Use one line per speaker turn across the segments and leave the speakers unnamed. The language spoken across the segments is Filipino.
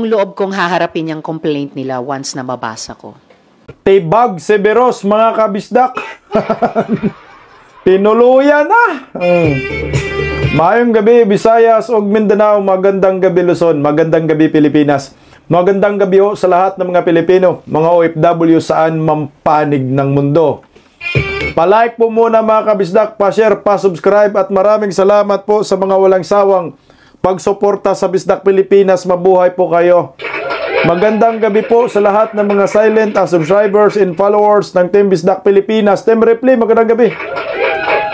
Ang loob kong haharapin yung complaint nila once na mabasa ko.
Tibag Severos, mga kabisdak. Tinuluyan na. Mayong gabi, Visayas ug Mindanao. Magandang gabi, Luzon. Magandang gabi, Pilipinas. Magandang gabi ho sa lahat ng mga Pilipino, mga OFW saan mampanig ng mundo. Pa-like po muna mga kabisdak, pa-share, pa-subscribe at maraming salamat po sa mga walang sawang pagsuporta sa Bisdak Pilipinas. Mabuhay po kayo. Magandang gabi po sa lahat ng mga silent subscribers and followers ng Team Bisdak Pilipinas. Team Ripley, magandang gabi.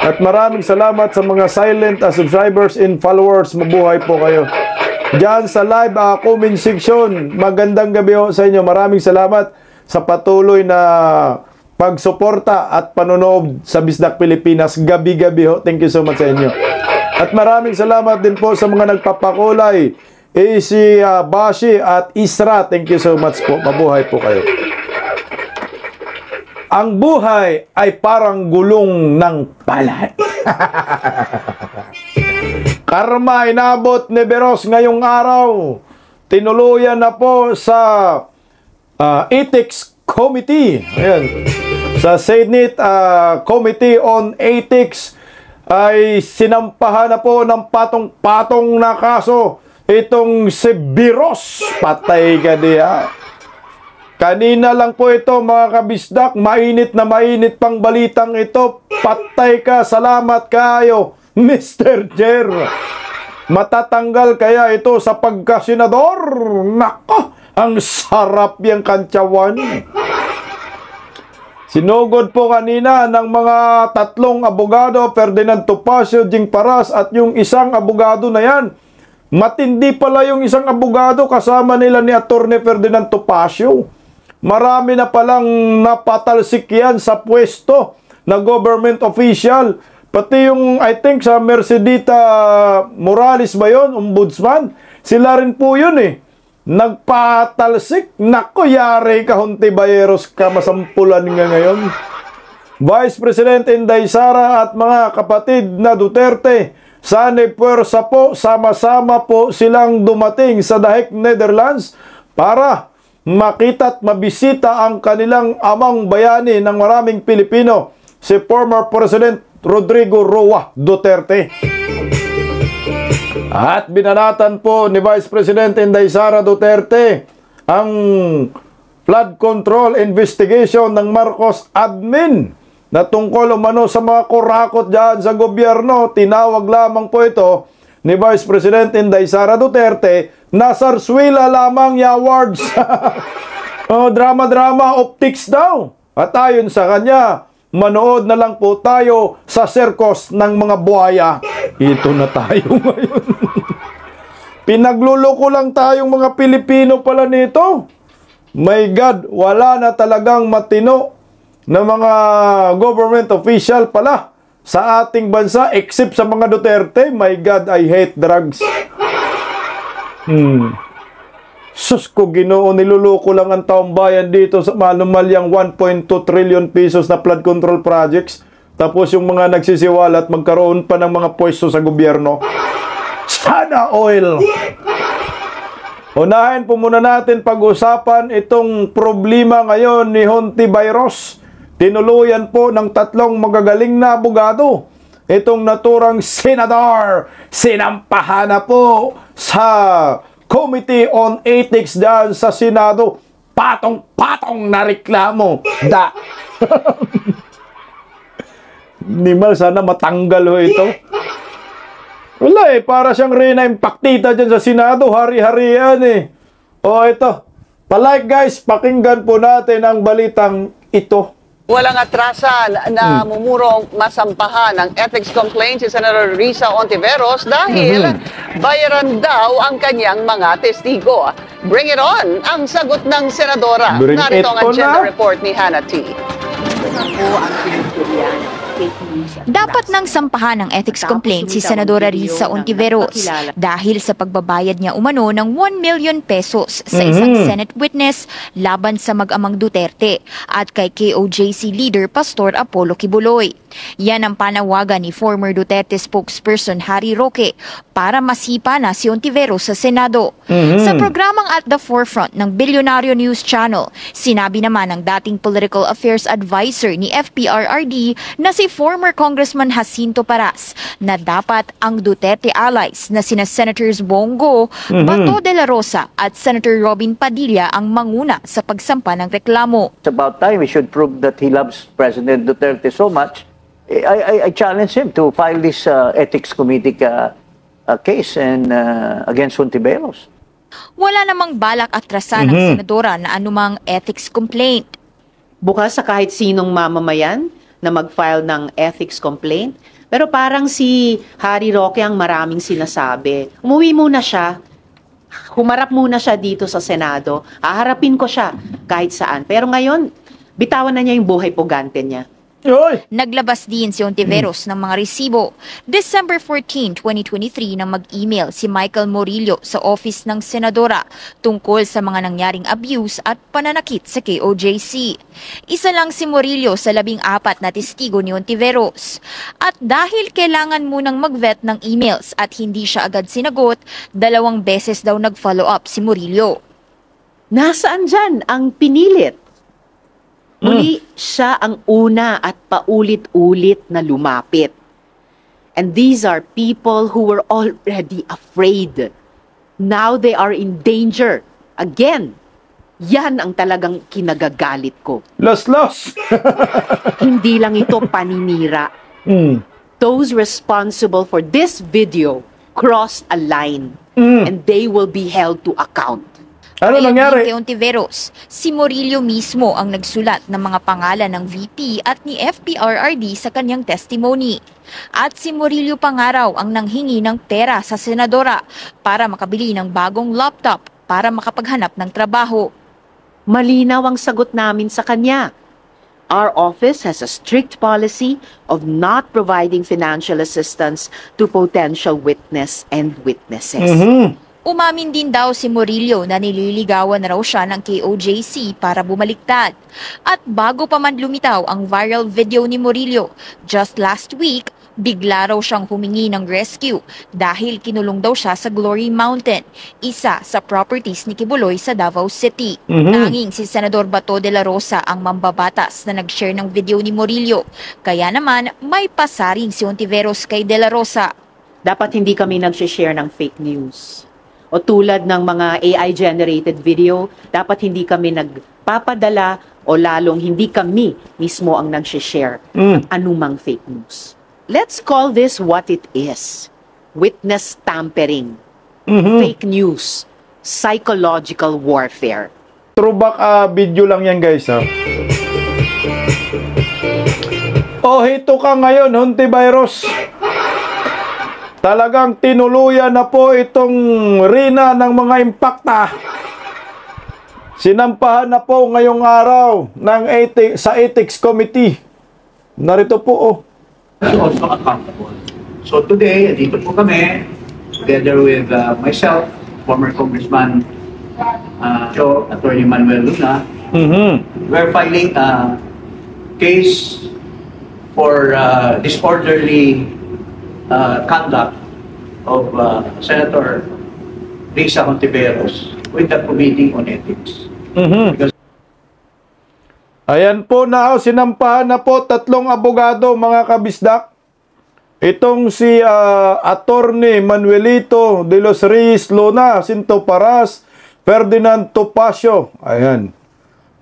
At maraming salamat sa mga silent subscribers and followers. Mabuhay po kayo. Diyan sa live comment section, magandang gabi ho sa inyo. Maraming salamat sa patuloy na pagsuporta at panonood sa Bisdak Pilipinas gabi-gabi ho. Thank you so much sa inyo. At maraming salamat din po sa mga nagpapakulay. Si Bashi at Isra, thank you so much po. Mabuhay po kayo. Ang buhay ay parang gulong ng palad. Karma inabot ni Veros ngayong araw. Tinuluyan na po sa Ethics Committee. Ayan. Sa Senate Committee on Ethics ay sinampahan na po ng patong-patong na kaso itong si Veros. Patay ka diya. Kanina lang po ito mga kabisdak, mainit na mainit pang balitang ito. Patay ka, salamat kayo, Mr. Chair. Matatanggal kaya ito sa pagkasenador? Nako, ang sarap yung kantsawan. Sinugod po kanina ng mga tatlong abogado, Ferdinand Topacio, Jing Paras at yung isang abogado na yan. Matindi pala yung isang abogado kasama nila ni Attorney Ferdinand Topacio. Marami na palang napatalsik yan sa pwesto na government official. Pati yung, I think, sa Mercedita Morales ba yun? Ombudsman? Sila rin po yun eh. Nagpatalsik. Nako, yari ka, Hontiveros ka, masampulan nga ngayon. Vice President Inday Sara at mga kapatid na Duterte, sana'y puwersa po, sama-sama po silang dumating sa The Hague, Netherlands para makita at mabisita ang kanilang amang bayani ng maraming Pilipino, si former President Rodrigo Roa Duterte. At binanatan po ni Vice President Inday Sara Duterte ang flood control investigation ng Marcos admin na tungkol umano sa mga kurakot dyan sa gobyerno. Tinawag lamang po ito ni Vice President Inday Sara Duterte na sarswila lamang yung awards. Drama-drama optics daw. At ayon sa kanya, manood na lang po tayo sa circus ng mga buhaya. Ito na tayo ngayon. Pinagluloko lang tayong mga Pilipino pala nito. My God, wala na talagang matino na mga government official pala sa ating bansa except sa mga Duterte. My God, I hate drugs. Sus ko Ginoo, niluloko lang ang taong bayan dito sa manumalyang 1.2 trillion pesos na flood control projects. Tapos yung mga nagsisiwalat magkaroon pa ng mga pwesto sa gobyerno. Sana oil! Unahin po muna natin pag-usapan itong problema ngayon ni Hontiveros. Tinuluyan po ng tatlong magagaling na abogado itong naturang senador. Sinampahan na po sa Committee on Ethics dyan sa Senado. Patong-patong na reklamo. Nimal, sana matanggal ho ito. Wala eh, para siyang Reyna Impactita dyan sa Senado. Hari-harian eh. O ito, palike guys, pakinggan po natin ang balitang ito.
Walang atrasan na mumurong masampahan ng ethics complaint si Senator Risa Hontiveros dahil bayaran daw ang kanyang mga testigo. Bring it on! Ang sagot ng senadora. Narito ang agenda report ni Hannah T.
Ito na po ang pinagturian, fake news at Dapat nang sampahan ng ethics complaint si Senadora Risa Ontiveros dahil sa pagbabayad niya umano ng 1 million pesos sa isang Senate witness laban sa mag-amang Duterte at kay KOJC leader Pastor Apollo Kibuloy. Yan ang panawagan ni former Duterte spokesperson Harry Roque para masipa na si Ontiveros sa Senado. Sa programang At the Forefront ng Bilyonaryo News Channel, sinabi naman ng dating Political Affairs Advisor ni FPRRD na si former Congressman Jacinto Paras na dapat ang Duterte allies na sina Senators Bongo, Bato de la Rosa at Senator Robin Padilla ang manguna sa pagsampa ng reklamo.
It's about time we should prove that he loves President Duterte so much. I challenge him to file this ethics committee case and against Ontiveros.
Wala namang balak atrasan ng senadora na anumang ethics complaint.
Bukas sa kahit sinong mamamayan na mag-file ng ethics complaint. Pero parang si Harry Roque ang maraming sinasabi. Umuwi muna siya. Humarap muna siya dito sa Senado. Haharapin ko siya kahit saan. Pero ngayon, bitawan na niya yung buhay pugante niya.
Oy!
Naglabas din si Ontiveros ng mga resibo. December 14, 2023 nang mag-email si Michael Morillo sa office ng Senadora tungkol sa mga nangyaring abuse at pananakit sa KOJC. Isa lang si Morillo sa 14 na testigo ni Ontiveros. At dahil kailangan munang mag-vet ng emails at hindi siya agad sinagot, 2 beses daw nag-follow up si Morillo.
Nasaan dyan ang pinilit? Muli, siya ang una at paulit-ulit na lumapit. And these are people who were already afraid. Now they are in danger. Again, yan ang talagang kinagagalit ko.
Los!
Hindi lang ito paninira. Those responsible for this video crossed a line and they will be held to account.
Ano nangyari?
Kay Ontiveros, si Morillo mismo ang nagsulat ng mga pangalan ng VP at ni FPRRD sa kanyang testimony. At si Morillo pangaraw ang nanghingi ng pera sa senadora para makabili ng bagong laptop para makapaghanap ng trabaho.
Malinaw ang sagot namin sa kanya. Our office has a strict policy of not providing financial assistance to potential witness and witnesses.
Umamin din daw si Morillo na nililigawan na raw siya ng KOJC para bumaliktad. At bago pa man lumitaw ang viral video ni Morillo, just last week, bigla raw siyang humingi ng rescue dahil kinulong daw siya sa Glory Mountain, isa sa properties ni Kibuloy sa Davao City. Tanging si Senador Bato de la Rosa ang mambabatas na nag-share ng video ni Morillo. Kaya naman, may pasaring si Ontiveros kay de la Rosa.
Dapat hindi kami nag-share ng fake news. O tulad ng mga AI-generated video, dapat hindi kami nagpapadala o lalong hindi kami mismo ang nag-share ng anumang fake news. Let's call this what it is. Witness tampering. Fake news. Psychological warfare.
Throwback video lang yan guys ha. Oh, hito ka ngayon, Ontiveros. Talagang tinuluyan na po itong Rina ng mga impakta. Sinampahan na po ngayong araw ng sa Ethics Committee. Narito po oh.
Also accountable. So today, dito po kami, together with myself, former Congressman Attorney Manuel Luna, we're filing a case for disorderly conduct of Senator Risa Ontiveros with the Committee on Ethics. Because
Ayan po na sinampahan na po 3 abogado mga kabisdak. Itong si Attorney Manuelito de los Reyes Luna, Jacinto Paras, Ferdinand Topacio. Ayan.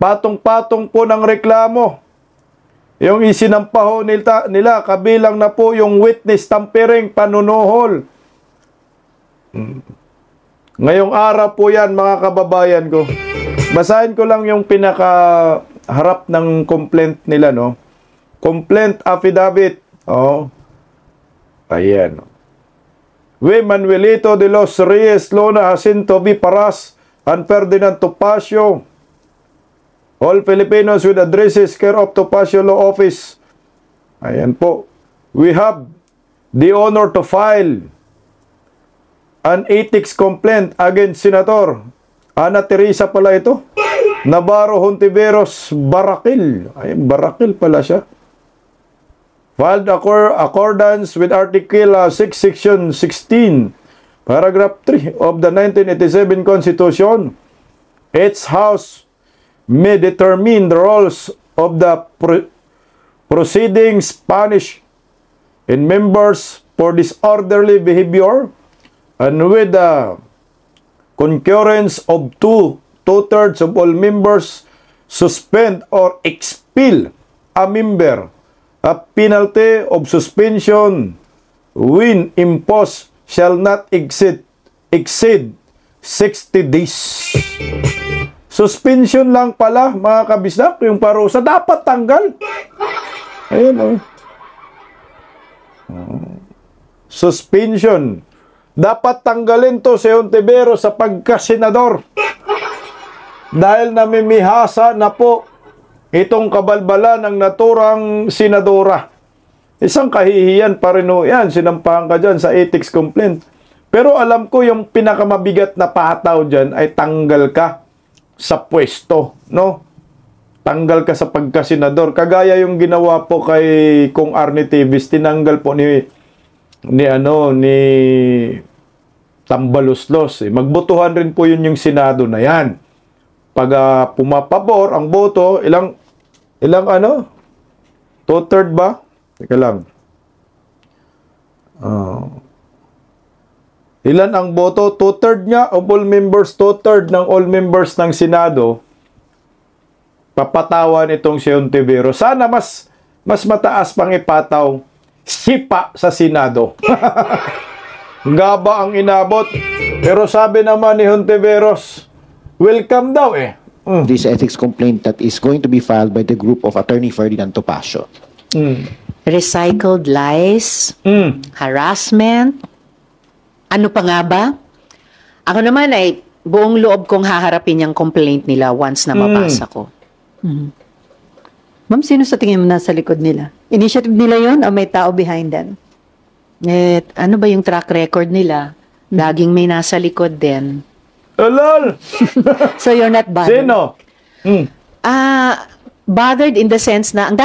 Patong-patong po ng reklamo. Yung isinampaho nila, kabilang na po yung witness tampering, panunuhol. Ngayong araw po yan mga kababayan ko. Basahin ko lang yung pinakaharap ng complaint nila, no? Complaint affidavit. Oh. Ayan. We Manuelito de los Reyes Luna, Jacinto V. Paras, and Ferdinand Topacio, all Filipinos with addresses care of Topacio Law Office. Ayan po. we have the honor to file an ethics complaint against Senator Ana Teresa pala ito. Navarro Hontiveros Barakil. Ay, Barakil pala siya. Filed accordance with Article 6, Section 16, Paragraph 3 of the 1987 Constitution. Its House may determine the rules of the proceedings, punish in members for disorderly behavior, and with the concurrence of two-thirds of all members, suspend or expel a member. A penalty of suspension when imposed shall not exceed 60 days. Suspension lang pala, mga kabisdak, yung parusa dapat tanggal. Ayun, suspension. Dapat tanggalin to si Hontiveros sa pagkasenador. Dahil namimihasa na po itong kabalbala ng naturang senadora. Isang kahihiyan pa rin yan, sinampahan ka dyan sa ethics complaint. Pero alam ko yung pinakamabigat na pataw dyan ay tanggal ka sa pwesto, no? Tanggal ka sa pagkasenador. Kagaya yung ginawa po kay Kong Arnie Tevez, tinanggal po ni Tambaloslos. Magbotohan rin po yun yung Senado na yan. Pag pumapabor ang boto, ilang two-third ba? Teka lang. Ilan ang boto? Two-third nga of all members, two-third ng all members ng Senado, papatawan itong si Hontiveros. Sana mas mataas pang ipataw, sipa sa Senado. Gaba ang inabot. Pero sabi naman ni Hontiveros, welcome daw eh.
This ethics complaint that is going to be filed by the group of Attorney Ferdinand Topacio.
Recycled lies, harassment, ano pa nga ba? Ako naman ay buong loob kong haharapin yung complaint nila once na mabasa ko.
Ma'am, sino sa tingin mo nasa likod nila? Initiative nila yon o may tao behind them?
Ano ba yung track record nila? Laging may nasa likod din.
Alol!
So you're not bothered?
Sino?
Bothered in the sense na ang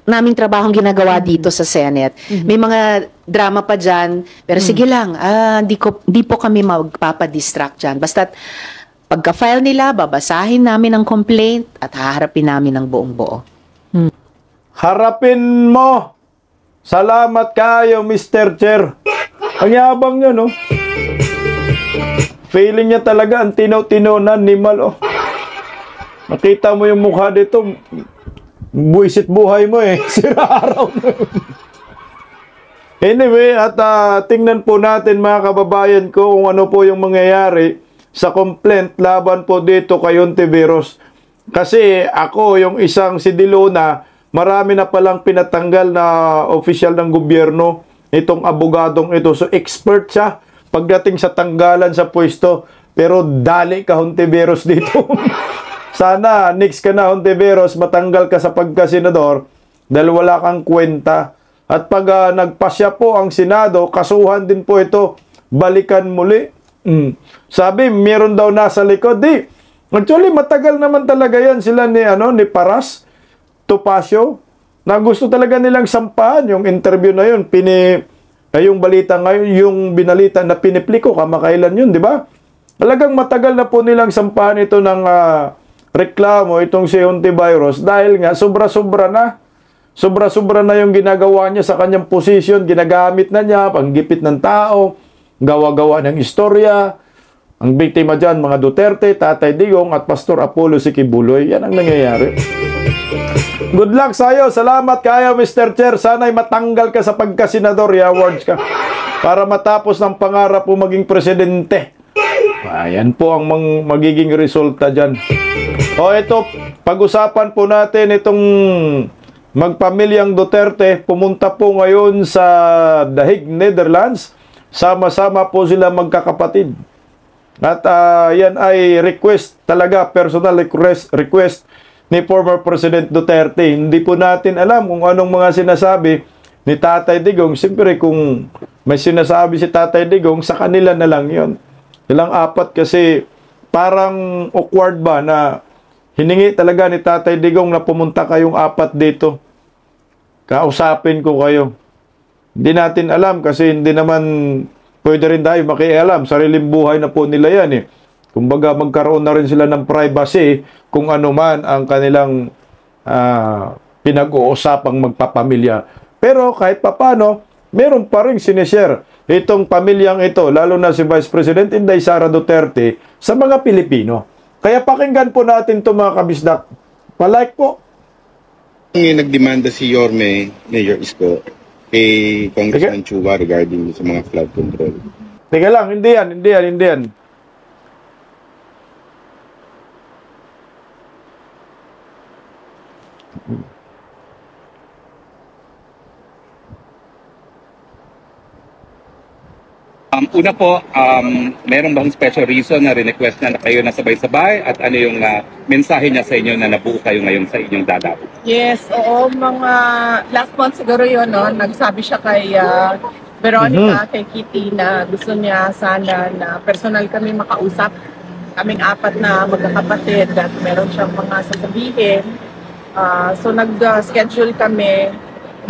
naming trabahong ginagawa dito sa Senate. May mga drama pa dyan, pero sige lang, di po kami magpapadistract dyan. Basta't pagka-file nila, babasahin namin ang complaint at haharapin namin ang buong buo.
Harapin mo! Salamat kayo, Mr. Chair. Ang yabang niya, no? Feeling niya talaga ang tinaw-tinonan ni Mal, oh. Nakita mo yung mukha dito, buwisit buhay mo eh. Sira araw mo. Anyway, at tingnan po natin mga kababayan ko kung ano po yung mangyayari sa complaint laban po dito kay Hontiveros. Kasi ako, yung isang si Dilona, marami na palang pinatanggal na opisyal ng gobyerno itong abogadong ito. So expert siya pagdating sa tanggalan sa pwesto. Pero dali ka, Hontiveros, dito. Sana next ka na, Hontiveros, matanggal ka sa pagkasenador dahil wala kang kwenta. At pag nagpasya po ang Senado, kasuhan din po ito, balikan muli. Sabi, meron daw nasa likod. Actually, matagal naman talaga yan sila ni Paras, Topacio, na gusto talaga nilang sampahan yung interview na yun. Yung balita ngayon, yung binalita na pinipliko, kamakailan yun, di ba? Talagang matagal na po nilang sampahan ito ng reklamo, itong si Hontiveros, dahil nga sobra-sobra na. Sobra-sobra na yung ginagawa niya sa kanyang posisyon, ginagamit na niya, panggipit ng tao, gawa-gawa ng istorya. Ang biktima dyan, mga Duterte, Tatay Digong, at Pastor Apollo Sikibuloy. Yan ang nangyayari. Good luck sa'yo. Salamat kayo, Mr. Chair. Sana'y matanggal ka sa pagkasenador. I-awards ka. Para matapos ng pangarap mo maging presidente. Ayan po ang magiging resulta dyan. O ito, pag-usapan po natin itong magpamilyang Duterte. Pumunta po ngayon sa The Hague, Netherlands. Sama-sama po sila magkakapatid. At yan ay request talaga, personal request ni former President Duterte. Hindi po natin alam kung anong mga sinasabi ni Tatay Digong, siyempre kung may sinasabi si Tatay Digong, sa kanila na lang yon. Ilang apat kasi parang awkward ba na hiningi talaga ni Tatay Digong na pumunta kayong apat dito. Kausapin ko kayo. Hindi natin alam kasi hindi naman pwede rin tayo makialam. Sariling buhay na po nila yan eh. Kumbaga magkaroon na rin sila ng privacy kung ano man ang kanilang pinag-uusapang magpapamilya. Pero kahit papano, meron pa rin sinishare itong pamilyang ito, lalo na si Vice President Inday Sara Duterte, sa mga Pilipino. Kaya pakinggan po natin ito mga kabisdak. Palike po.
Nagdemanda si Yorme, Mayor Isko, kay Congressman Chua regarding sa mga flood control.
Teka lang, hindi yan.
Una po, meron bang special reason na request na kayo na sabay-sabay at ano yung mensahe niya sa inyo na nabuo kayo ngayon sa inyong dadao?
Yes, oo, mga last month siguro yun, no? Nagsabi siya kay Veronica, kay Kitty, na gusto niya sana na personal kami makausap. Kaming apat na magkakapatid at meron siyang mga sasabihin. So nag-schedule kami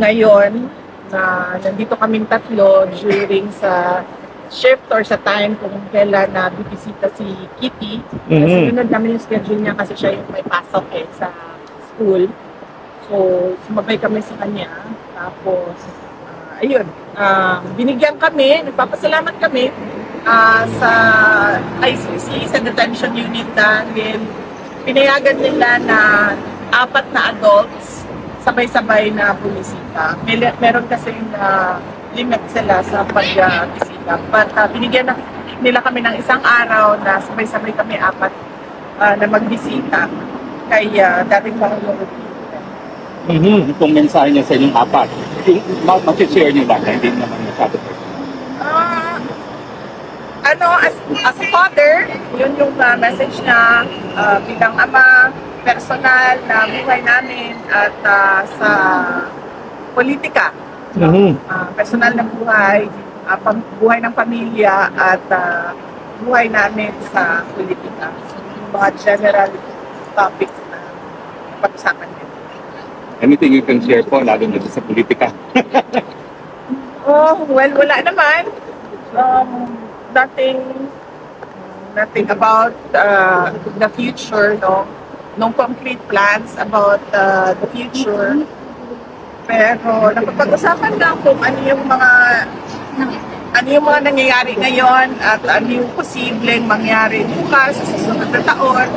ngayon na nandito kaming tatlo during sa shift or sa time kung kailan na bibisita si Kitty. Sinunod namin yung schedule niya kasi siya yung may pasok sa school. So, sumabay kami sa kanya. Tapos, ayun, binigyan kami, nagpapasalamat kami sa ICC, sa detention unit dahil pinayagan nila na 4 na adults sabay-sabay na bumisita. Meron kasi limit sila sa pag-bisita. But binigyan nila kami ng isang araw na sabay-sabay kami 4 na magbisita kay dating Pangulong Duterte.
Itong mensahe niya sa inyong apat, mag-share niyo ba? Hindi naman masyado.
As a father, yun yung message niya bilang ama, personal na buhay namin at sa politika. Personal na buhay, buhay ng pamilya at buhay namin sa politika. So, yung mga general topics na pag-usapan din.
Anything you can share po, lalo na sa politika?
Well, wala naman. Nothing about the future, no? No concrete plans about the future. Pero napapag-usapan lang kung ano yung mga nangyayari ngayon at ano yung posibleng mangyari bukas sa susunod na taon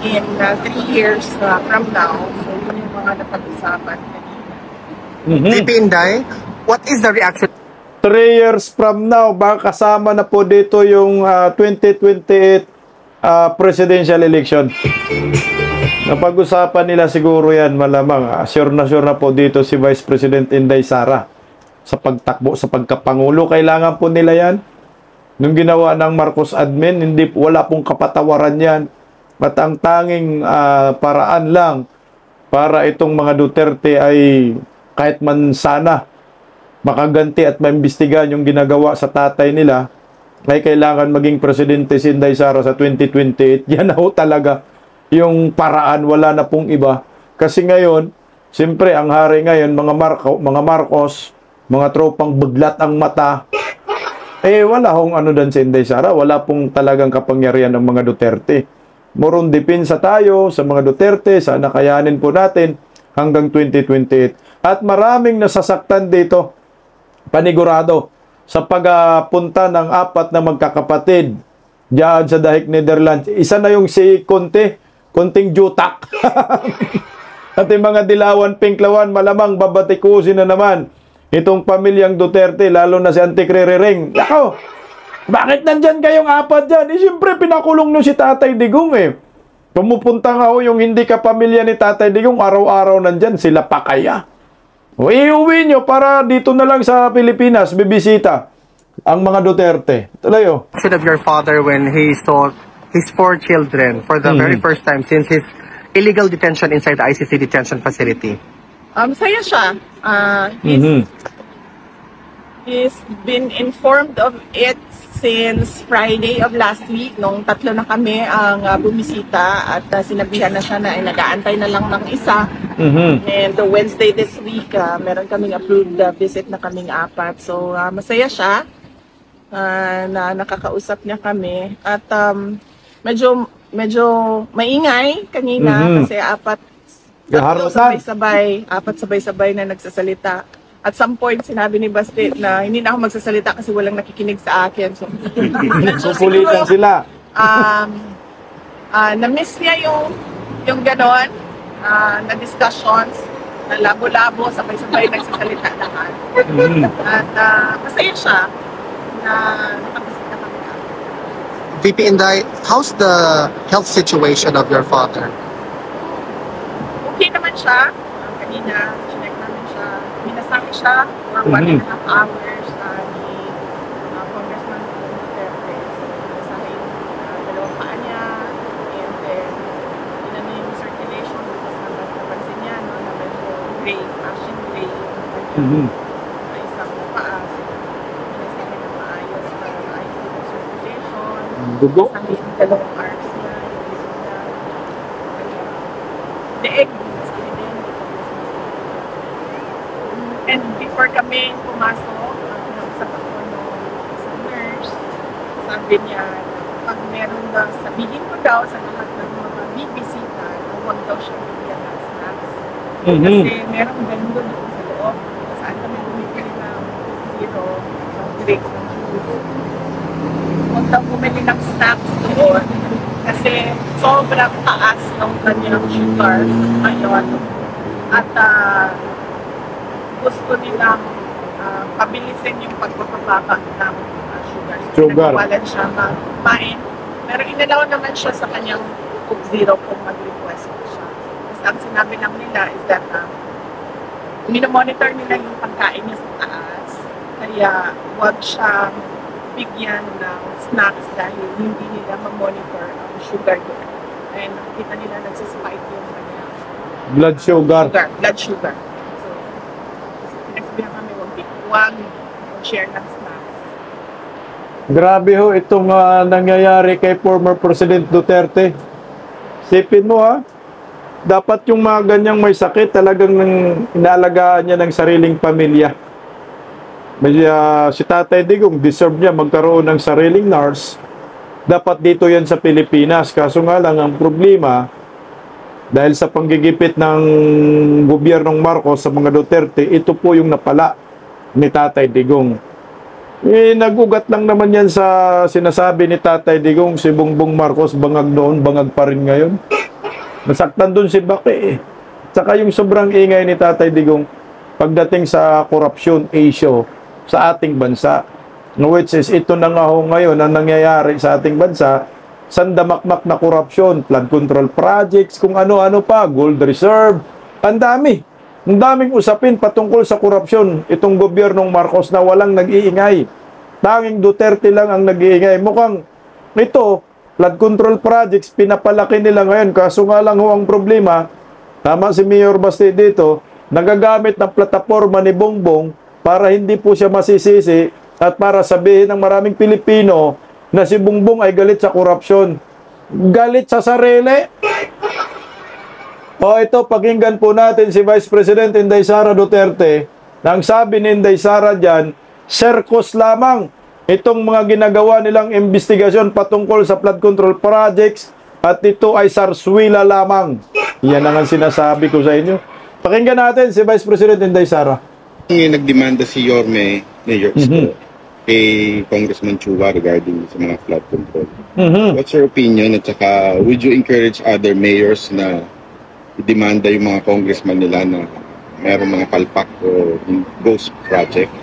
in 3 years from now. So yun yung mga napag-usapan kanina.
VP Inday, what is the reaction?
3 years from now, baka kasama na po dito yung 2028 presidential election. Napag-usapan nila siguro yan, malamang. Sure na po dito si Vice President Inday Sara. Sa pagtakbo, sa pagkapangulo, kailangan po nila yan. Nung ginawa ng Marcos admin, wala pong kapatawaran yan. At ang tanging paraan lang para itong mga Duterte ay kahit man sana makaganti at maimbestigahan yung ginagawa sa tatay nila, ay kailangan maging presidente si Inday Sara sa 2028. Yan ho talaga yung paraan, wala na pong iba. Kasi ngayon, siyempre ang hari ngayon, mga Marcos, mga tropang baglat ang mata, wala hong ano dan si Inday Sara, wala pong talagang kapangyarihan ng mga Duterte. Morong dipinsa tayo sa mga Duterte, sana kayanin po natin hanggang 2028. At maraming nasasaktan dito, panigurado, sa pagpunta ng 4 na magkakapatid diyan sa Dahig, Netherlands. Isa na yung si Konting Jutak. At yung mga Dilawan, Pinklawan, malamang babatikusin na naman itong pamilyang Duterte, lalo na si Auntie Kririring. Nako, bakit nandyan kayong 4 dyan? Siyempre, pinakulong nyo si Tatay Digong Pumupunta nga yung hindi ka pamilya ni Tatay Digong, araw-araw nandyan, sila pa kaya. Iuwi nyo para dito na lang sa Pilipinas, bibisita ang mga Duterte. Tuloy
Of your father when he saw his 4 children for the very first time since his illegal detention inside the ICC detention facility.
Masaya siya. He's been informed of it since Friday of last week, nung tatlo na kami ang bumisita at sinabihan na siya na nag-aantay na lang ng isa. And Wednesday this week, meron kaming approved visit na kaming apat. So masaya siya na nakakausap niya kami. At medyo maingay kanina kasi apat sabay-sabay na nagsasalita. At some point, sinabi ni Basti na hindi na ako magsasalita kasi walang nakikinig sa akin. So,
Supulitan sila.
Na-miss niya yung ganon, na discussions, na labo-labo, sabay-sabay nagsasalita lahat. At masaya siya na nakabisita kami.
VP Inday, how's the health situation of your father?
Okay naman siya. Kanina, chinek namin siya. Minasaki siya for 1.5 hours ni Congressman Duterte. So, minasaki yung dalawang paa niya. And then, inano yung circulation because napansin niya na medyo gray, ashen gray yung isang paa. So, minasaki na maayos para maayos yung circulation. Minasaki yung dalawang arms niya. Deeg. And before kami pumasok, sa ako ng isang nurse, sabi niya, pag meron daw, sabihin ko daw sa lahat ng mga bibisita na huwag daw siya bigyan ng snacks. Kasi merong bendo doon sa loob, saan kami bumibili ng zero, sa drinks ng juice. Huwag daw bumili ng snacks doon kasi sobrang taas ng kanyang sugar ngayon. At gusto nilang pabilisin yung pagpapababa ng sugar. Nagwalan siya kumain. Pero inalaw naman siya sa kanyang Coke Zero kung mag-request siya. Kasi ang sinabi lang nila is that minomonitor nila yung pagkain niya sa taas. Kaya huwag siyang bigyan ng snacks dahil hindi nila ma-monitor ang sugar doon. And nakikita nila nagsispike yung kanyang
blood sugar.
Blood sugar. Huwag share ng snacks.
Grabe ho itong nangyayari kay former President Duterte. Sipin mo dapat yung mga ganyang may sakit talagang inaalagaan niya ng sariling pamilya. Si Tatay Digong deserve niya magkaroon ng sariling nurse. Dapat dito yan sa Pilipinas. Kaso nga lang ang problema, dahil sa panggigipit ng gobyernong Marcos sa mga Duterte, ito po yung napala ni Tatay Digong. Nagugat lang naman yan sa sinasabi ni Tatay Digong, si Bongbong Marcos, bangag noon, bangag pa rin ngayon. Nasaktan doon si Baki. Saka yung sobrang ingay ni Tatay Digong pagdating sa corruption issue sa ating bansa. Which is, ito na nga ho ngayon ang nangyayari sa ating bansa, sandamakmak na corruption, flood control projects, kung ano-ano pa, gold reserve, ang dami. Ang daming usapin patungkol sa korupsyon itong gobyernong Marcos na walang nag-iingay. Tanging Duterte lang ang nag-iingay. Mukhang ito, flood control projects, pinapalaki nila ngayon. Kaso nga lang ho ang problema, tama si Mayor Basti dito, nagagamit ng plataforma ni Bongbong para hindi po siya masisisi at para sabihin ng maraming Pilipino na si Bongbong ay galit sa korupsyon. Galit sa sarili. Ito, pakinggan po natin si Vice President Inday Sara Duterte. Nang sabi ni Inday Sara dyan, circus lamang itong mga ginagawa nilang investigasyon patungkol sa flood control projects at ito ay sarswila lamang. Yan ang sinasabi ko sa inyo. Pakinggan natin si Vice President Inday Sara.
Nagdemanda si Yorme, Mayor Isko, kay Congressman Chua regarding sa mga flood control. What's your opinion at saka would you encourage other mayors na i-demanda yung mga congressman nila na mayroong mga palpak o ghost projects?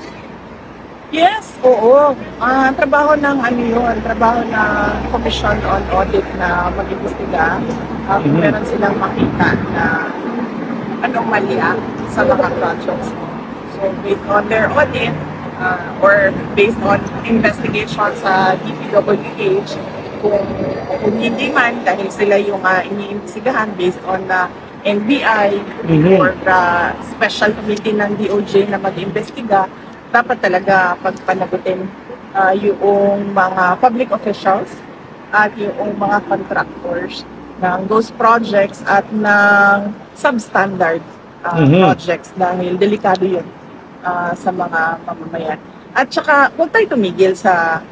Yes, oo. Ang trabaho ng trabaho ng Commission on Audit na mag-imbestiga, meron silang makita na anomalya sa mga projects. So based on their audit or based on investigation sa DPWH, kung hindi man dahil sila yung iniimbestigahan based on NBI or special committee ng DOJ na mag-imbestiga, dapat talaga pagpanagutin yung mga public officials at yung mga contractors ng those projects at ng substandard projects dahil delikado yun sa mga mamamayan. At saka, huwag tayo tumigil sa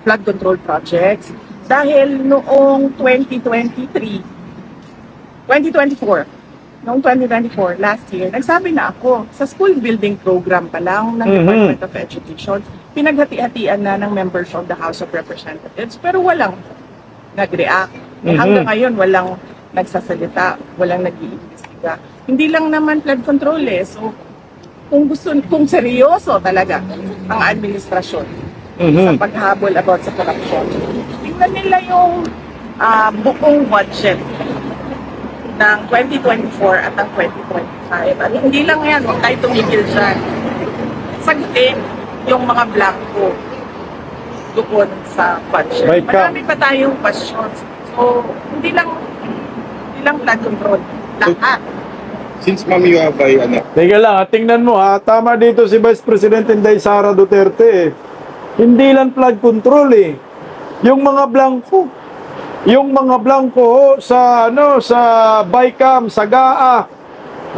flood control projects dahil noong 2024, last year, nagsabi na ako, sa school building program pa lang ng Department of Education, pinaghati-hatian na ng members of the House of Representatives, pero walang nag-react. Hanggang ngayon, walang nagsasalita, walang nag-iimbestiga. Hindi lang naman flood control So, kung seryoso talaga ang administrasyon sa paghabol about sa corruption, tingnan nila yung buong budget ng 2024 at ng 2025. At hindi lang yan, huwag tayo tumigil dyan. Sagutin yung mga blanco doon sa budget. Marami pa tayong questions. So, hindi lang flood control. Lahat.
Since ma'am you have
Teka lang, tingnan mo tama dito si Vice President Inday Sara Duterte Hindi lang flood control Yung mga blanco. Yung mga blanco sa BICAM, sa GAA,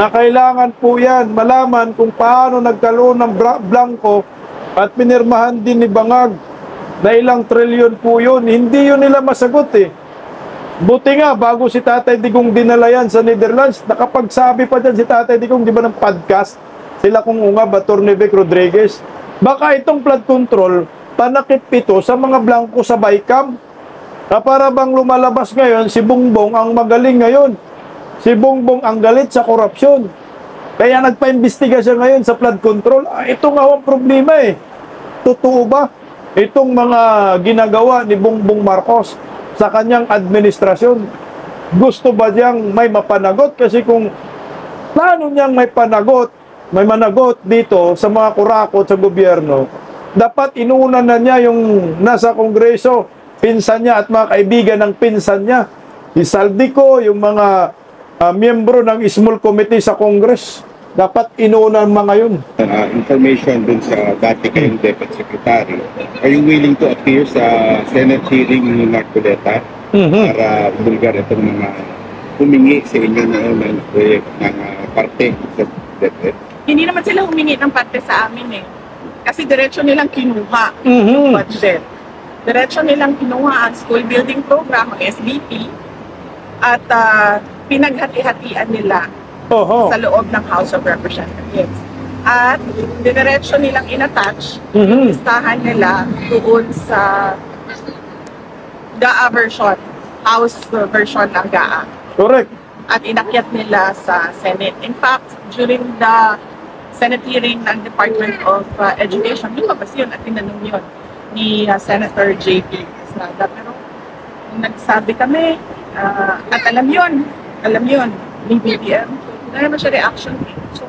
na kailangan po yan malaman kung paano nagkaroon ng blanco at pinirmahan din ni Bangag na ilang trilyon po yun. Hindi yun nila masagot Buti nga, bago si Tatay Digong dinala yan sa Netherlands, nakapagsabi pa dyan si Tatay Digong, di ba ng podcast? Sila kung Ungab, Atty. Vic Rodriguez. Baka itong flood control, panakip ito sa mga blanco sa BICAM. Para bang lumalabas ngayon, si Bongbong ang magaling ngayon. Si Bongbong ang galit sa korupsyon. Kaya nagpa-imbestiga siya ngayon sa flood control. Ito nga ang problema Totoo ba? Itong mga ginagawa ni Bongbong Marcos sa kanyang administrasyon, gusto ba niyang may mapanagot? Kasi kung plano niyang may managot dito sa mga kurakot sa gobyerno, dapat inuuna na niya yung nasa Kongreso, pinsan niya at mga kaibigan ng pinsan niya. Si Saldico, yung mga miyembro ng small committee sa Congress, dapat inuuna mga yun.
Information dun sa dati kayong Deputy Secretary. Are you willing to appear sa Senate hearing ni Marcoleta para bulgar itong mga humingi sa inyo ng parte sa DepEd?
Hindi naman sila humingi ng parte sa amin Kasi diretso nilang kinuha yung budget. Diretso nilang kinuha ang school building program, ang SBP, at pinaghati-hatian nila sa loob ng House of Representatives. At diretso nilang inattach yung listahan nila doon sa GAA version, House version ng GAA.
Correct.
At inakyat nila sa Senate. In fact, during the Senate hearing ng Department of Education, lumabas yun at tinanong yun ni Senator J.P. Estrada. Pero nagsabi kami, at alam yun ni BBM, wala naman siya reaction. So,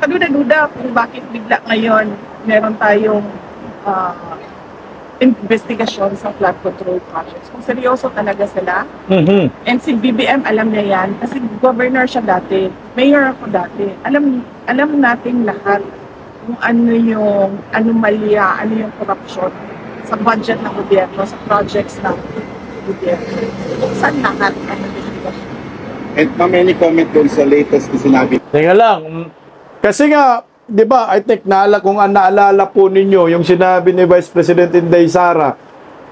kaduda-duda kung bakit bigla ngayon meron tayong investigasyon sa flood control projects. Kung seryoso talaga sila, and si BBM alam niya yan, kasi governor siya dati, mayor ako dati, alam natin lahat kung ano yung anomalya, ano yung corruption sa budget ng gobyerno, sa projects ng gobyerno. Saan lahat ang investigasyon?
And ma'am, any comment doon sa latest na sinabi?
Teka lang. Kasi nga, di ba, I think naalala po ninyo yung sinabi ni Vice President Inday Sara,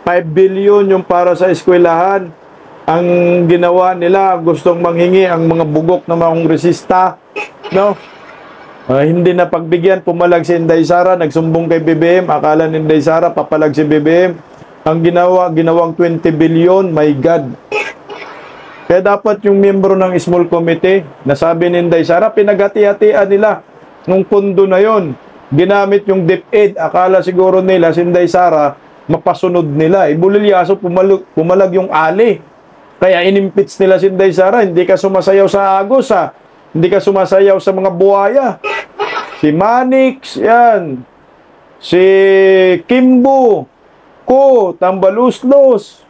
5 billion yung para sa eskwelahan. Ang ginawa nila, gustong manghingi ang mga bugok na mga kongresista. No? Hindi na pagbigyan, pumalag si Inday Sara, nagsumbong kay BBM, akala ni Inday Sara, papalag si BBM. Ang ginawang 20 billion, my God. Kaya dapat yung miyembro ng small committee, nasabi ni Inday Sara, pinaghati-hatian nila nung pundo na yon. Ginamit yung DepEd, akala siguro nila si Inday Sara, mapasunod nila. Ibulilyaso, pumalag yung ali. Kaya inimpeach nila si Inday Sara, hindi ka sumasayaw sa agos Hindi ka sumasayaw sa mga buhaya. Si Manix, yan. Si Kimbo, Ko, Tambaluslos.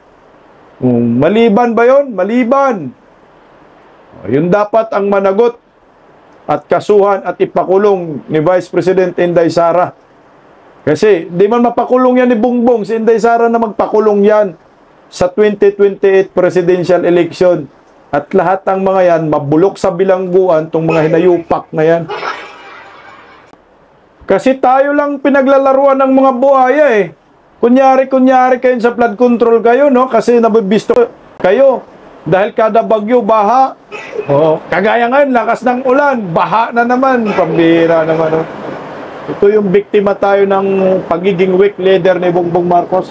Maliban ba yon? Maliban. Yun dapat ang managot at kasuhan at ipakulong ni Vice President Inday Sara. Kasi di man mapakulong yan ni Bongbong, si Inday Sara na magpakulong yan sa 2028 presidential election. At lahat ng mga yan, mabulok sa bilangguan tong mga hinayupak na yan. Kasi tayo lang pinaglalaruan ng mga buhaya eh. Kunyari kayo sa flood control kayo, no? Kasi nabibisto kayo. Dahil kada bagyo, baha. Oh, kagaya ngayon, lakas ng ulan, baha na naman. Pambira naman, no? Ito yung biktima tayo ng pagiging weak leader ni Bongbong Marcos.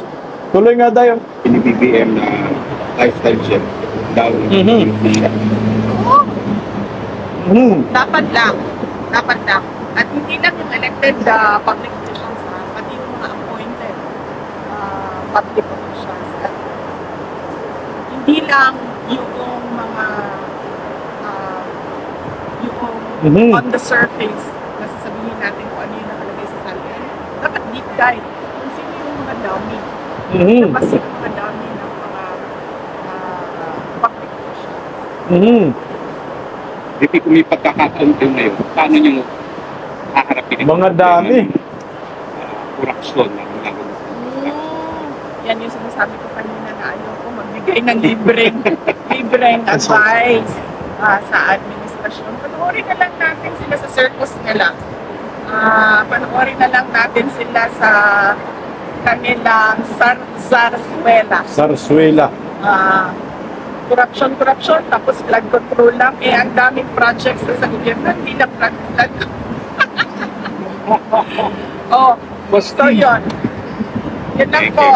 Tuloy nga tayo.
BBM na lifestyle chef daw.
Dapat lang. At hindi lang yung elected public officials, pati yung mga appointed public officials. At hindi lang yung mga yung on the surface na sasabihin natin kung ano yung nakalagay sa salyan. Dapat deep dive kung sino yung mga dami. Tapos yung mga dami ng mga public officials.
Hindi kung may pagkakataon kayo ngayon, paano nyo haharapin ito?
Mga dami.
Korupsyon na ginagawa.
Yan yung sinasabi ko kanina na ayaw ko magbigay ng libreng advice sa administrasyon. Panoorin na lang natin sila sa circus nila. Panoorin na lang natin sila sa kanilang
Zarzuela.
Corruption, tapos flood control lang. Ang daming projects sa gobyerno, hindi na flood. So yun. Yun lang po.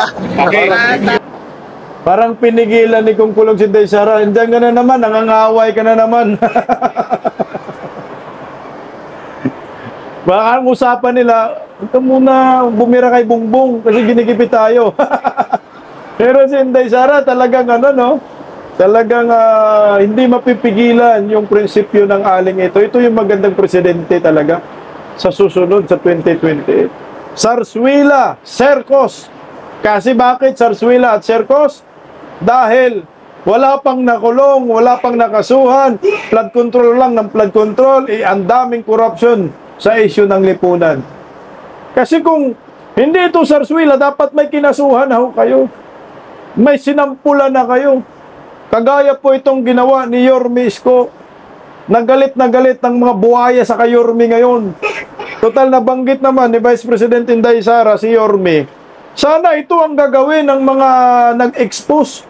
Parang pinigilan ni Kung Kulong si Inday Sara. Hindi ka na naman, nangangaway ka na naman. Baka ang usapan nila, ito muna, bumira kay Bongbong kasi ginikipit tayo. Pero si Inday Sara talagang talagang hindi mapipigilan yung prinsipyo ng aling ito. Ito yung magandang presidente talaga sa susunod sa 2028. Zarzuela, Cercos. Kasi bakit Zarzuela at Cercos? Dahil wala pang nakulong, wala pang nakasuhan, flood control lang ng flood control, ang daming corruption sa issue ng lipunan. Kasi kung hindi ito Zarzuela, dapat may kinasuhan na kayo. May sinampulan na kayo. Kagaya po itong ginawa ni Yorme Isko. Nagalit ng mga buhaya sa kay Yorme ngayon. Total nabanggit naman ni Vice President Inday Sara si Yorme. Sana ito ang gagawin ng mga nag-expose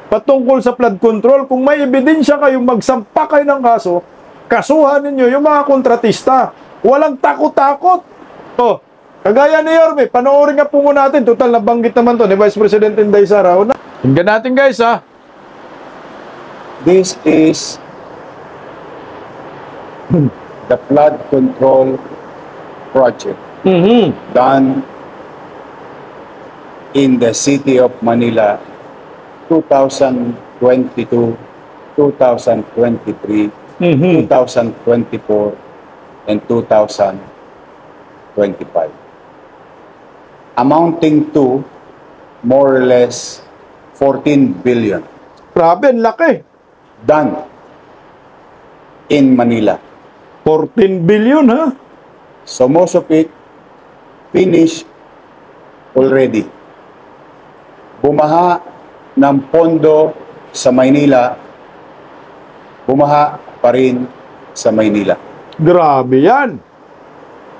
patungkol sa flood control. Kung may ebidensya kayo, magsampa kayo ng kaso, kasuhan ninyo yung mga kontratista. Walang takot-takot. Kagaya ni Yorme, panoorin nga po muna natin. Total nabanggit naman to ni Vice President Inday Sara. Tingnan natin guys
This is the flood control project done in the city of Manila 2022, 2023, 2024, and 2025. Amounting to more or less 14 billion.
Grabe, laki.
Done in Manila.
14 billion, ha?
So most of it finished already. Bumaha ng pondo sa Maynila, bumaha pa rin sa Maynila.
Grabe yan.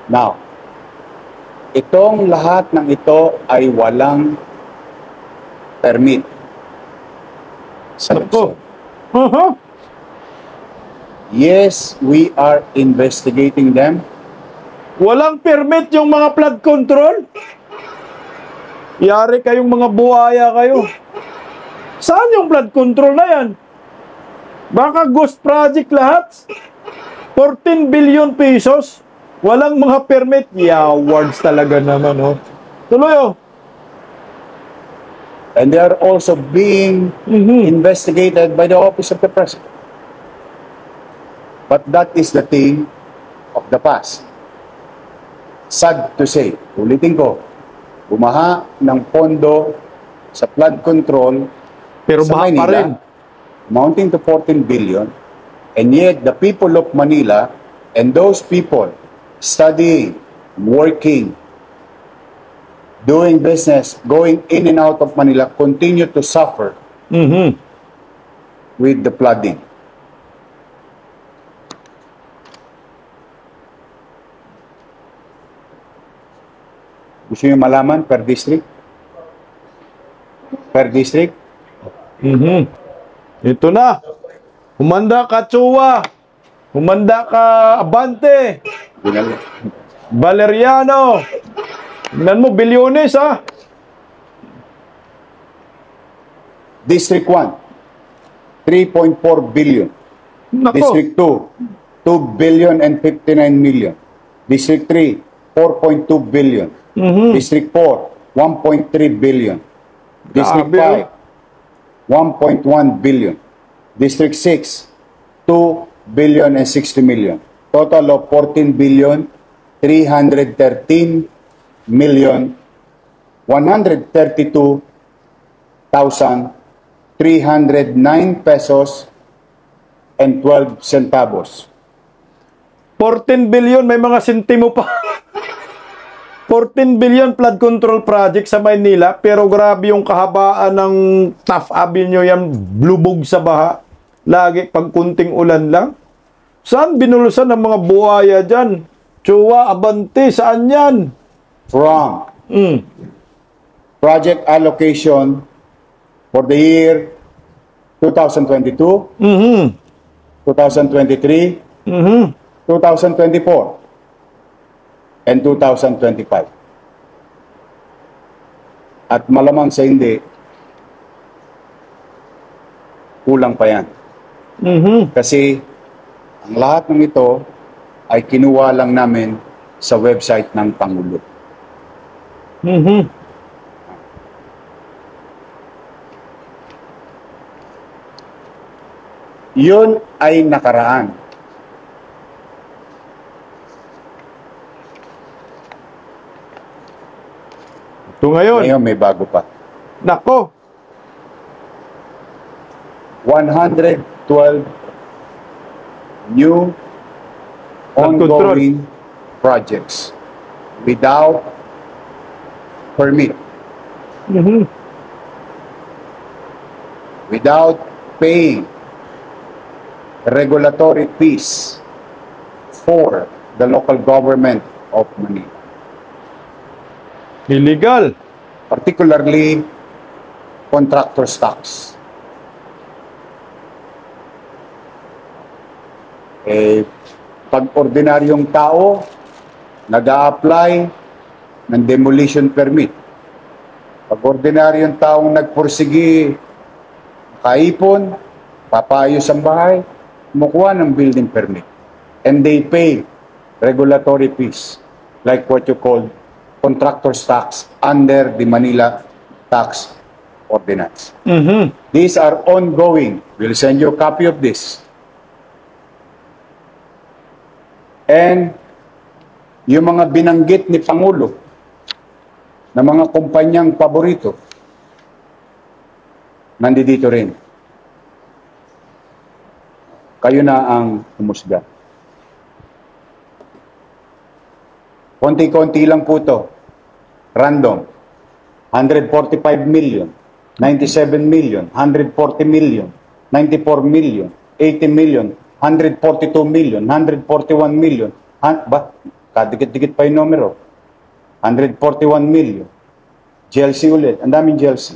Now, itong lahat ng ito ay walang permit sa Luzon. Yes, we are investigating them.
Walang permit yung mga flood control? Yari kayong mga buhaya kayo. Saan yung flood control na yan? Baka ghost project lahat? 14 billion pesos? Walang mga permit? Yawards talaga naman, Tuloy,
And they are also being investigated by the Office of the President. But that is the thing of the past. Sad to say, ulitin ko, bumaha ng pondo sa flood control
pero
sa
baha
Maynila,
pa rin.
amounting to 14 billion, And yet, the people of Manila and those people studying, working, doing business, going in and out of Manila continue to suffer with the flooding. Gusto niyo malaman per district? Per district?
Ito na. Humanda ka, Chua. Humanda ka, Abante. Valeriano. Tingnan mo, bilyones, ha?
District 1, 3.4 billion.
Nako.
District 2, 2 billion and 59 million. District 3, 4.2 billion. District 4, 1.3 billion. District 5, 1.1 billion. District 6, 2 billion and 60 million. Total of 14 billion, 313 million, 132,309 pesos and 12 centavos.
14 billion, may mga sentimo pa. 14 billion flood control project sa Maynila, pero grabe yung kahabaan ng Taft Avenue, yan lubog sa baha. Lagi pag kunting ulan lang. Saan binulusan ng mga buhaya dyan? Chua, Abante, saan yan?
From project allocation for the year 2022, 2023, 2024, and 2025. At malamang sa hindi, kulang pa yan. Kasi ang lahat ng ito ay kinuha lang namin sa website ng Pangulo. Yun ay nakaraan.
Ito ngayon.
Ngayon may bago pa.
Nako.
112 new ongoing projects without permit. Without paying regulatory fees for the local government of Manila.
Illegal.
Particularly contractor's tax. Pag ordinaryong tao nag-a-apply ng demolition permit, pag ordinaryong taong nagpursigi, kaipon, papayos ang bahay, kumukuha ng building permit. And they pay regulatory fees, like what you call contractor's tax under the Manila Tax Ordinance. These are ongoing. We'll send you a copy of this. And yung mga binanggit ni Pangulo na mga kumpanyang paborito, nandito rin. Kayo na ang humusga. Konti-konti lang po ito. Random. 145 million, 97 million, 140 million, 94 million, 80 million, 142 million, 141 million. Kadikit-dikit pa yung numero. 141 million. GLC ulit. Ang daming GLC.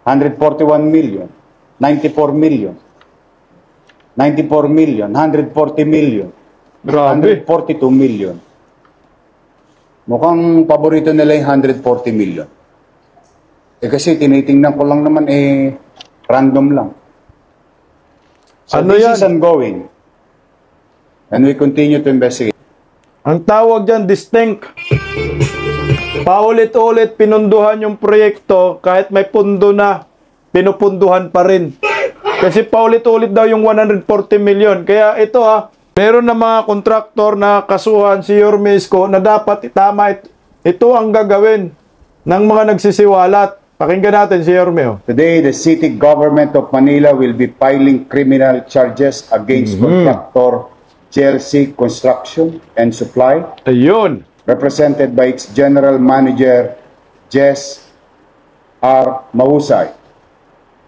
141 million. 94 million. 94 million. 140 million.
Grabe.
142 million. Mukhang paborito nila yung 140 million. Kasi tinitingnan ko lang naman random lang. So
ano
this
yan?
is ongoing. And we continue to investigate.
Ang tawag dyan, distinct. Paulit-ulit pinunduhan yung proyekto kahit may pundo na, pinupunduhan pa rin. Kasi paulit-ulit daw yung 140 million. Kaya ito meron na mga kontraktor na kasuhan si Yorme Isko na dapat itama ito ang gagawin ng mga nagsisiwalat. Pakinggan natin si Yorme. Oh.
Today, the city government of Manila will be filing criminal charges against contractor Chelsea Construction and Supply,
Ayun.
represented by its general manager, Jess R. Mahusay,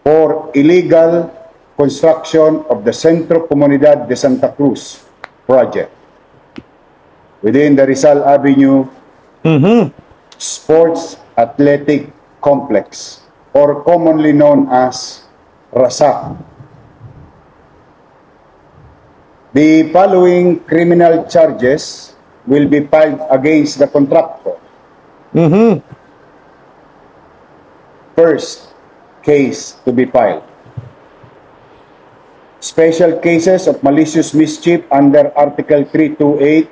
for illegal construction of the Centro Comunidad de Santa Cruz project within the Rizal Avenue Sports Athletic Complex, or commonly known as RASAC. The following criminal charges will be filed against the contractor. First case to be filed: special cases of malicious mischief under Article 328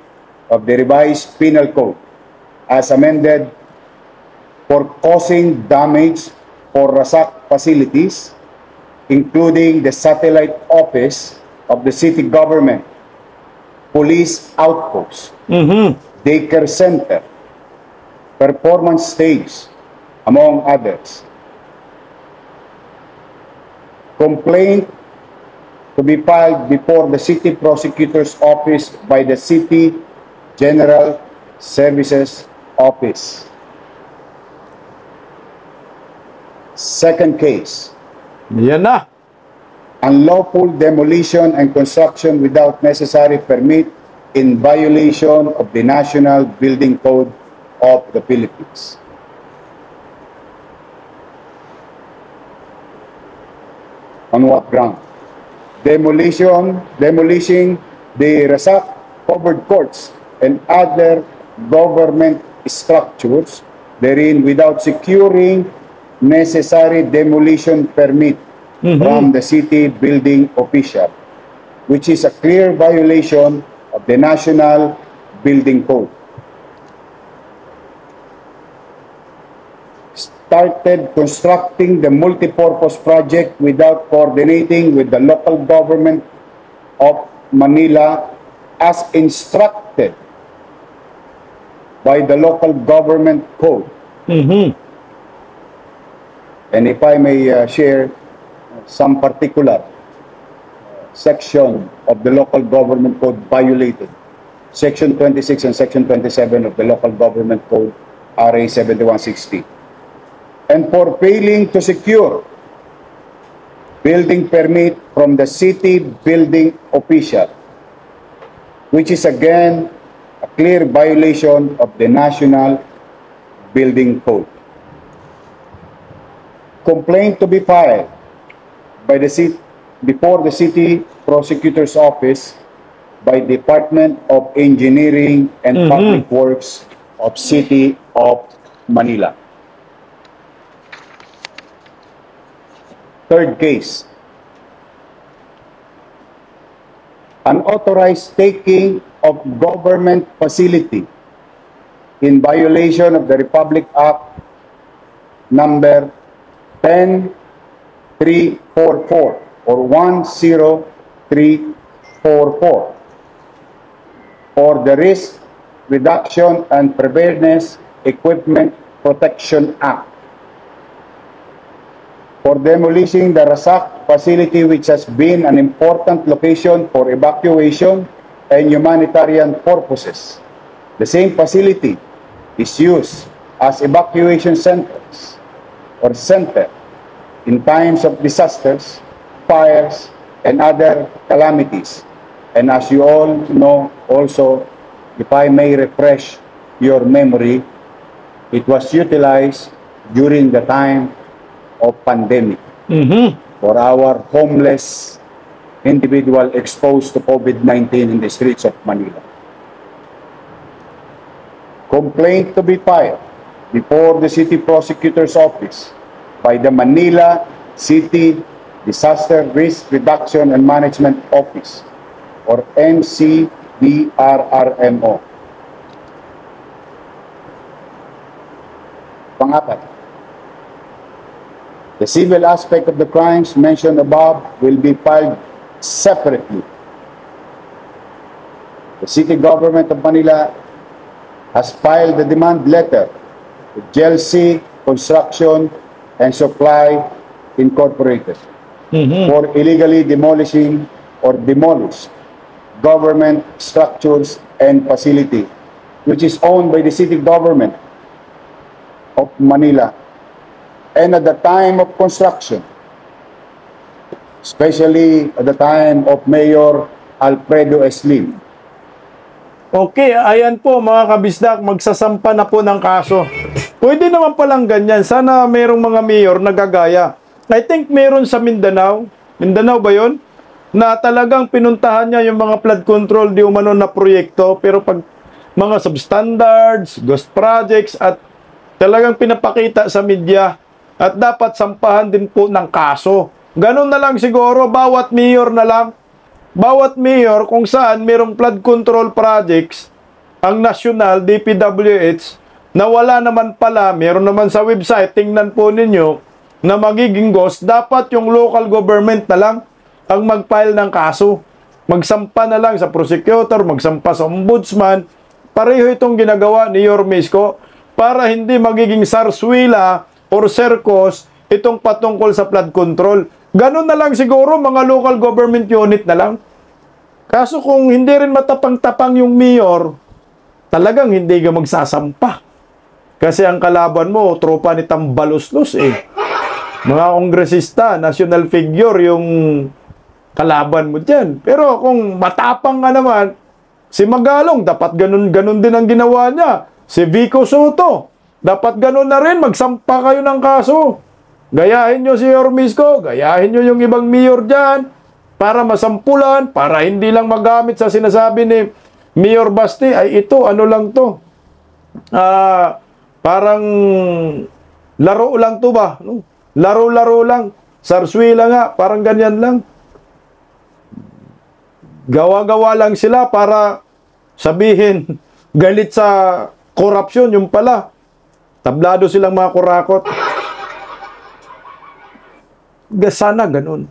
of the Revised Penal Code, as amended, for causing damage for RASAC facilities, including the satellite office of the city government, police outpost, daycare center, performance stage, among others. Complaint to be filed before the City Prosecutor's Office by the City General Services Office. Second case:
Yan na.
unlawful demolition and construction without necessary permit in violation of the National Building Code of the Philippines. On what ground? Demolishing the RASAC covered courts and other government structures therein without securing necessary demolition permit from the city building official, which is a clear violation of the National Building Code. Started constructing the multipurpose project without coordinating with the local government of Manila as instructed by the local government code. And if I may share some particular section of the local government code violated, Section 26 and Section 27 of the local government code, RA 7160. And for failing to secure building permit from the city building official, which is again a clear violation of the National Building Code. Complaint to be filed by the city before the City Prosecutor's Office by Department of Engineering and Public Works of City of Manila. Third case: unauthorized taking of government facility in violation of the Republic Act number 10344 or 10344 for the Risk Reduction and Preparedness Equipment Protection Act, for demolishing the RASAC facility, which has been an important location for evacuation and humanitarian purposes. The same facility is used as evacuation centers or center in times of disasters, fires, and other calamities. And as you all know also, if I may refresh your memory, it was utilized during the time of pandemic for our homeless individual exposed to COVID-19 in the streets of Manila. Complaint to be filed before the City Prosecutor's Office by the Manila City Disaster Risk Reduction and Management Office, or NCDRRMO. Pangapat, the civil aspect of the crimes mentioned above will be filed separately. The City Government of Manila has filed the demand letter to Chelsea Construction and Supply Incorporated for illegally demolishing or demolished government structures and facility which is owned by the city government of Manila, and at the time of construction, especially at the time of Mayor Alfredo S. Lim.
Okay, ayan po mga kabisdak, magsasampa na po ng kaso. Pwede naman palang ganyan. Sana mayroong mga mayor na gagaya. I think meron sa Mindanao. Mindanao ba yun? Na talagang pinuntahan niya yung mga flood control di umano na proyekto. Pero pag mga substandards, ghost projects at talagang pinapakita sa media at dapat sampahan din po ng kaso. Ganun na lang siguro, bawat mayor na lang. Bawat mayor kung saan mayroong flood control projects, ang national DPWH, na wala naman pala, meron naman sa website, tingnan po ninyo, na magiging ghost, dapat yung local government na lang ang mag-file ng kaso. Magsampa na lang sa prosecutor, magsampa sa ombudsman. Pareho itong ginagawa ni Yorme Isko para hindi magiging sarswila or serkos itong patungkol sa flood control. Ganun na lang siguro mga local government unit na lang. Kaso kung hindi rin matapang-tapang yung mayor, talagang hindi ka magsasampa. Kasi ang kalaban mo, tropa ni Tambaloslos eh. Mga kongresista, national figure yung kalaban mo dyan. Pero kung matapang ka naman, si Magalong, dapat ganun din ang ginawa niya. Si Vico Soto, dapat ganun na rin, magsampa kayo ng kaso. Gayahin nyo si Yorme Isko, gayahin nyo yung ibang mayor dyan, para masampulan, para hindi lang magamit sa sinasabi ni Mayor Basti, ay ito, ano lang to? Parang laro lang to ba? No? Laro-laro lang. Sarswila nga, parang ganyan lang. Gawa-gawa lang sila para sabihin, galit sa korupsyon, yung pala. Tablado silang mga kurakot. Sana ganun.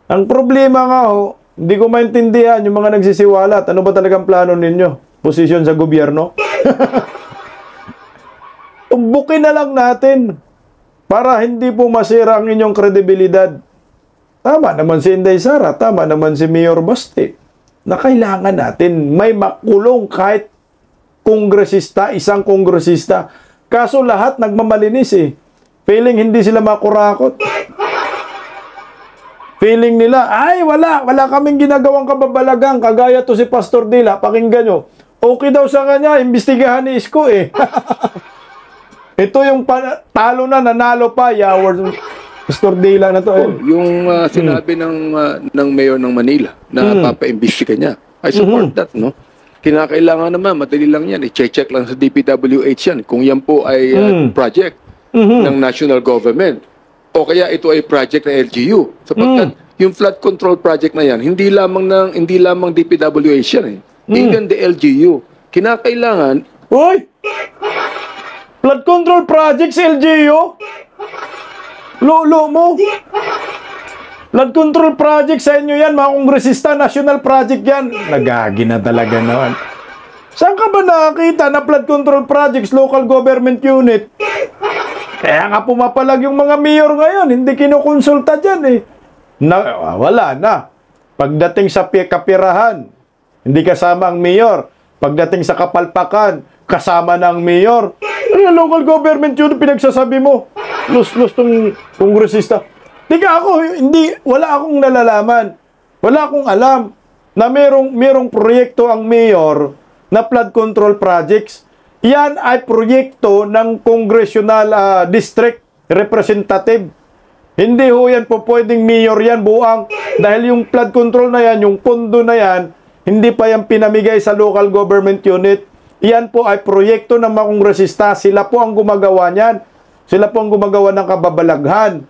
Ang problema nga ho, hindi ko maintindihan yung mga nagsisiwalat. Ano ba talagang plano ninyo? Posisyon sa gobyerno? Tumbukin na lang natin para hindi po masira ang inyong kredibilidad. Tama naman si Inday Sara, tama naman si Mayor Basti, na kailangan natin may makulong kahit kongresista, isang kongresista. Kaso lahat nagmamalinis eh. Feeling hindi sila makurakot. Feeling nila, ay wala kaming ginagawang kababalagang, kagaya to si Pastor Dila, pakinggan nyo. Okay daw sa kanya, imbestigahan ni Isko eh. Ito yung talo na, nanalo pa, Yaward. Pastor Dila na to eh.
Yung sinabi ng mayor ng Manila na papaimbestiga niya, I support that, no? Kinakailangan naman, madali lang yan, i-check lang sa DPWH yan, kung yan po ay project ng national government. O kaya ito ay project ng LGU. Sapagkat yung flood control project na yan, hindi lamang DPWH yan eh. Even the LGU. Kinakailangan...
Uy! Flood control projects LGU? Lolo mo? Flood control project sa inyo yan, mga kongresista, national project yan. Nagagi na talaga naman. Saan ka ba nakakita na flood control projects, local government unit? Kaya nga pumapalag yung mga mayor ngayon, hindi kinukonsulta dyan eh. Wala na. Pagdating sa kapirahan, hindi kasama ang mayor. Pagdating sa kapalpakan, kasama na ang mayor. Ano local government unit pinagsasabi mo? Lus-lus tong kongresista. Tika ako, wala akong nalalaman. Wala akong alam na merong proyekto ang mayor na flood control projects. Yan ay proyekto ng congressional district representative. Hindi ho yan po pwedeng mayor yan buang. Dahil yung flood control na yan, yung pondo na yan, hindi pa yan pinamigay sa local government unit. Yan po ay proyekto ng mga kongresista. Sila po ang gumagawa niyan. Sila po ang gumagawa ng kababalaghan.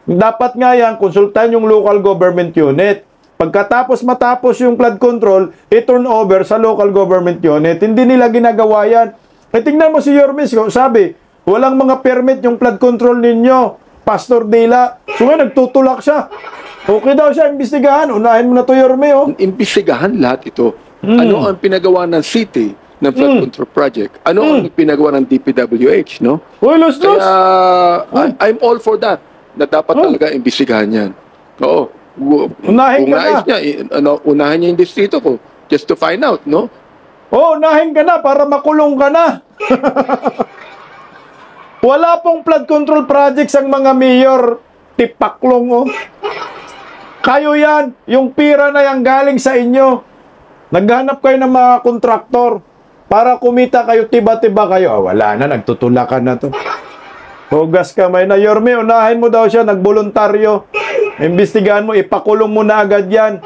Dapat nga yan, konsultahan yung local government unit. Matapos yung flood control, i-turn over sa local government unit. Hindi nila ginagawa yan. E tingnan mo si Yorme Isko, sabi, walang mga permit yung flood control ninyo, Pastor Dila. So nga, nagtutulak siya. Okay daw siya, imbestigahan. Unahin mo na to, Yorme, oh.
Imbestigahan lahat ito. Ano ang pinagawa ng city ng flood control project. Ano ang pinagawa ng DPWH, no? Kaya I'm all for that, na dapat talaga imbestigahan yan. Oo.
Unahin
kung
ka
nais
na.
niya, unahin niya yung distrito ko just to find out, no?
Unahin ka na para makulong ka na. Wala pong flood control projects ang mga mayor. Tipaklong, oh. Kayo yan. Yung pira na yan galing sa inyo. Naghanap kayo ng mga kontraktor para kumita kayo, tiba-tiba kayo. Wala na, nagtutulakan na to. Hugas kamay na. Yorme, unahin mo daw siya, nagboluntaryo. Imbestigahan mo, ipakulong mo na agad yan.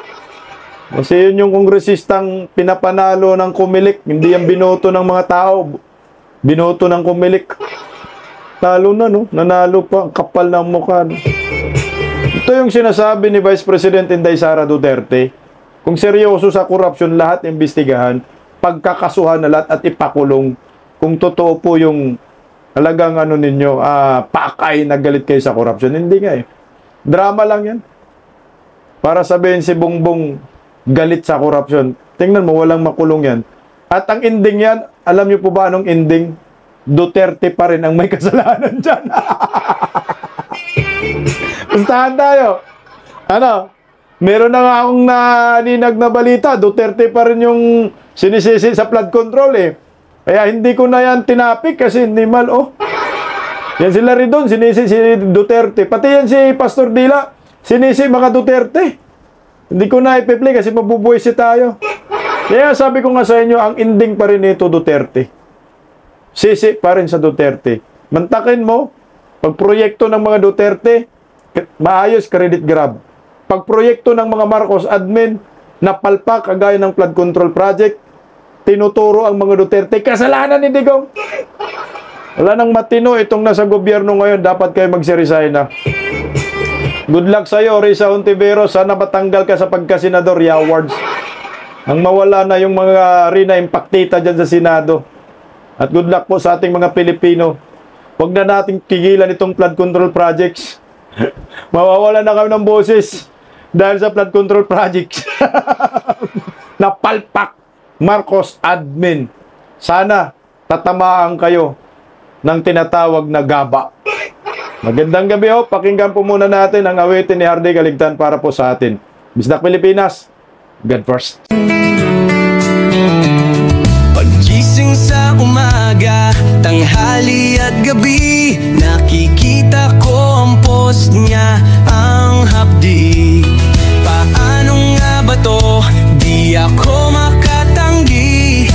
Kasi yun yung kongresistang pinapanalo ng Kumilik. Hindi yan binoto ng mga tao. Binoto ng Kumilik. Talo na, no? Nanalo pa. Ang kapal ng mukha, no? Ito yung sinasabi ni Vice President Inday Sara Duterte. Kung seryoso sa korupsyon, lahat imbestigahan, pagkakasuhan na lahat at ipakulong. Kung totoo po yung talagang ano ninyo, pakay na galit kayo sa korupsyon. Hindi nga eh. Drama lang yan. Para sabihin si Bongbong galit sa korupsyon. Tingnan mo, walang makulong yan. At ang ending yan, alam niyo po ba anong ending? Duterte pa rin ang may kasalanan dyan. Pustahan tayo. Ano? Meron na nga akong naninag na balita. Duterte pa rin yung sinisisi sa flood control eh. Kaya hindi ko na yan tinapik kasi hindi mal, oh. Yan sila rin doon, sinisi si Duterte. Pati yan si Pastor Dila, sinisi mga Duterte. Hindi ko na ipi-play kasi mabubuwisi tayo. Kaya sabi ko nga sa inyo, ang ending pa rin ito Duterte. Sisi pa rin sa Duterte. Mantakin mo, pag proyekto ng mga Duterte, maayos credit grab. Pag proyekto ng mga Marcos admin, napalpak kagaya ng flood control project, tinuturo ang mga Duterte, kasalanan ni Digong. Wala nang matino itong nasa gobyerno ngayon, dapat kayo magsiresign na. Good luck sa'yo, Risa Ontiveros. Sana matanggal ka sa pagkasenador, Yawards. Ang mawala na yung mga Rina Impactita dyan sa Senado. At good luck po sa ating mga Pilipino. Huwag na nating tigilan itong flood control projects. Mawawala na kami ng boses dahil sa flood control projects. Napalpak Marcos admin. Sana tatamaan kayo ng tinatawag na gaba. Magandang gabi ho. Pakinggan po muna natin ang awitin ni Hardy Kaligtan para po sa atin. Bisdak Pilipinas, God first.
Paggising sa umaga, tanghali at gabi, nakikita ko ang post niya, ang hapdi. Paano nga ba to? Di ako makatanggi.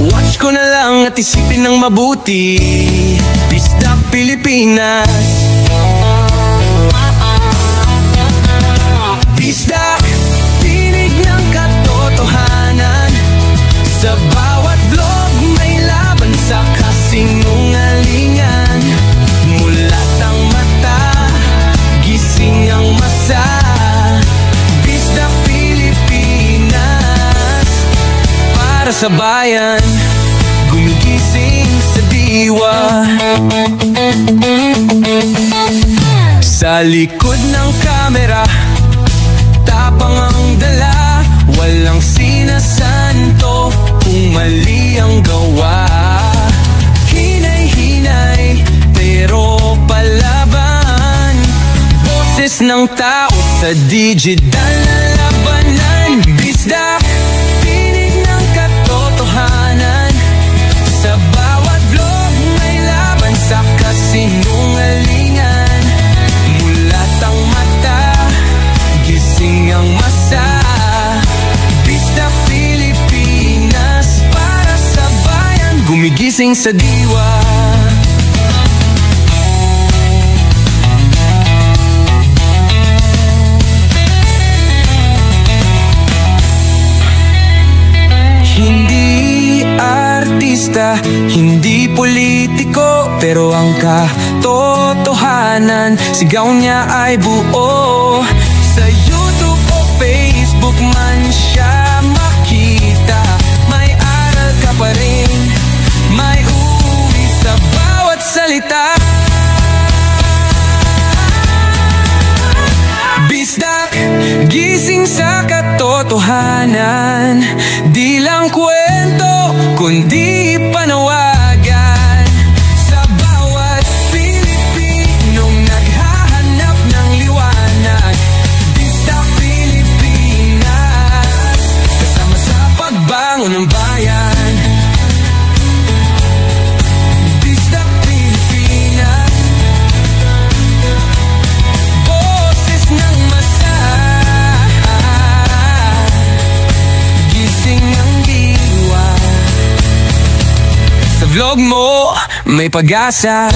Watch ko na lang at isipin ng mabuti. Bisdak Pilipinas. Bisdak, tinig ng katotohanan. Sa bawat vlog may laban sa kasinungalingan. Mulat ang mata, gising ang masa. Bisdak Pilipinas, para sa bayan, gumigising sa diwa. Sa likod ng kamera, tapang ang dala, walang sinasanto kung mali ang gawa. Hinay-hinay, pero palaban. Boses ng tao sa digital na labanan. Bisdak, tinig ng katotohanan. Sa bawat vlog may laban sa kasinungalingan. Mulat ang mata, gising ang masa. Bisdak Pilipinas, para sa bayan, gumigising sa diwa. Hindi artista, hindi politiko, pero ang katotohanan, sigaw niya ay buo. Sa YouTube o Facebook man siya makita, may aral ka pa rin, may uwi sa bawat salita. Bisdak, gising sa katotohanan, di lang kwento, kundi itlog mo, may pag-asa.